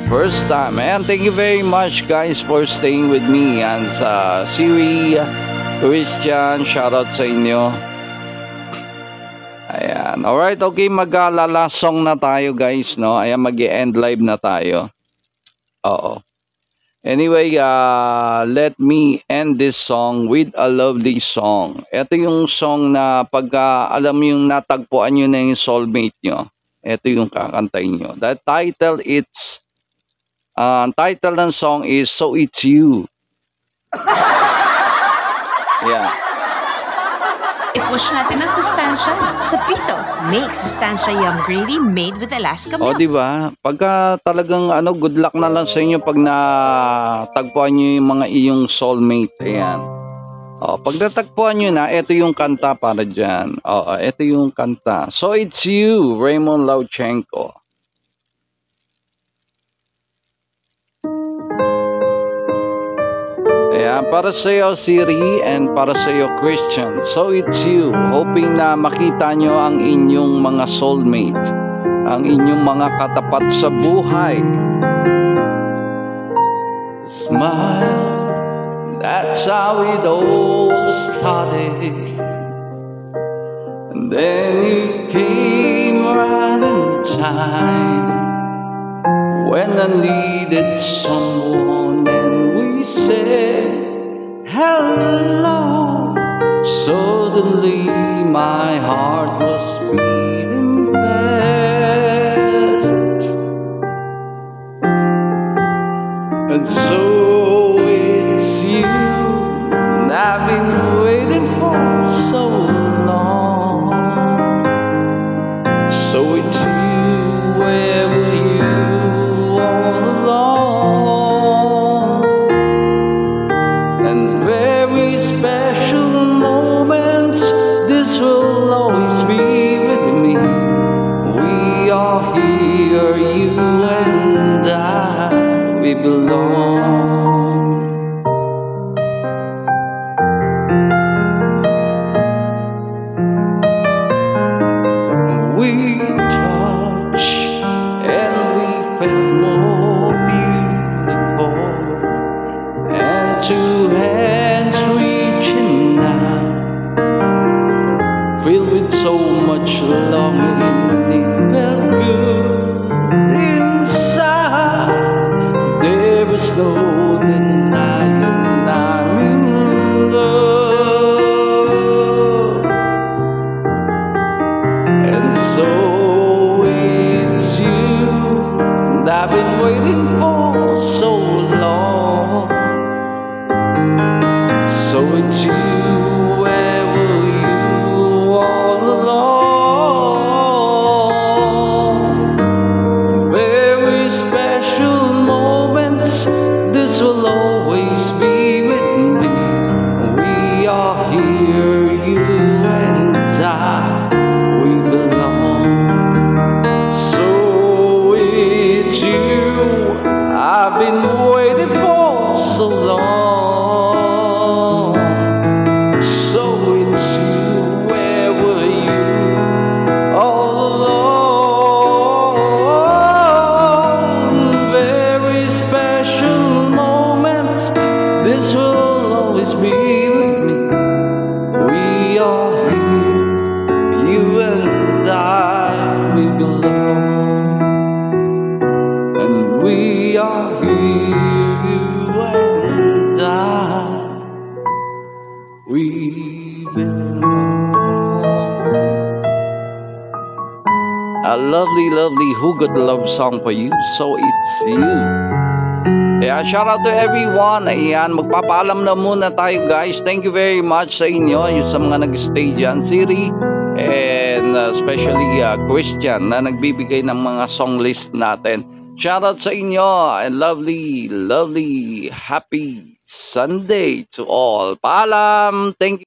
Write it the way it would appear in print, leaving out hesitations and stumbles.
first time. And thank you very much guys for staying with me. And sa Siri, Christian, shoutout sa inyo. Ayan. Alright, okay, mag-lala song na tayo guys, no? Ayan, mag-end live na tayo. Oo. Anyway, let me end this song with a lovely song. Ito yung song na pagka alam yung natagpuan nyo na yung soulmate nyo, ito yung kakantayin nyo. The title, title ng song is So It's You. Yeah. I-push natin ang sustansya sa Prito. Make sustansya yum gravy made with Alaska milk. O, di ba? Pagka talagang good luck na lang sa inyo pag natagpuan nyo yung mga iyong soulmate. Ayan. O, pag natagpuan nyo na, ito yung kanta para dyan. O, ito yung kanta. So It's You, Raymond Lauchenko. Ayan, para sa iyo Siri and para sa iyo Christian. So It's You, hoping na makita nyo ang inyong mga soulmate, ang inyong mga katapat sa buhay. Smile, that's how it all started. And then you came right in time when I needed someone, and we said hello. Suddenly my heart was beating fast, and so it's you, and I've been waiting for so long. So it's you, where were you all along? And very special moments, this will always be with me. We are here, you and I, we belong. We touch and we felt more beautiful, and two hands reaching out, filled with so much longing. It felt good inside. There is no denying I'm in love. And so it's you, and I've been waiting for so long. So it's you, where were you all along? Very special moments, this will always be with me. We are here, you and I, we belong. So it's you, I've been waiting for so long. So it's you, where were you all along? Very special moments, this will always be with me. We are here, you and I, we belong. And we are here, you and I, we belong. A lovely, lovely Hugot love song for you. So it's you. Yeah, shout out to everyone. Ayan, magpapaalam na muna tayo guys. Thank you very much sa inyo, yung sa mga nag-stay dyan. Siri, and especially Christian na nagbibigay ng mga song list natin. Shout out sa inyo and lovely, lovely, happy Sunday to all. Paalam. Thank you.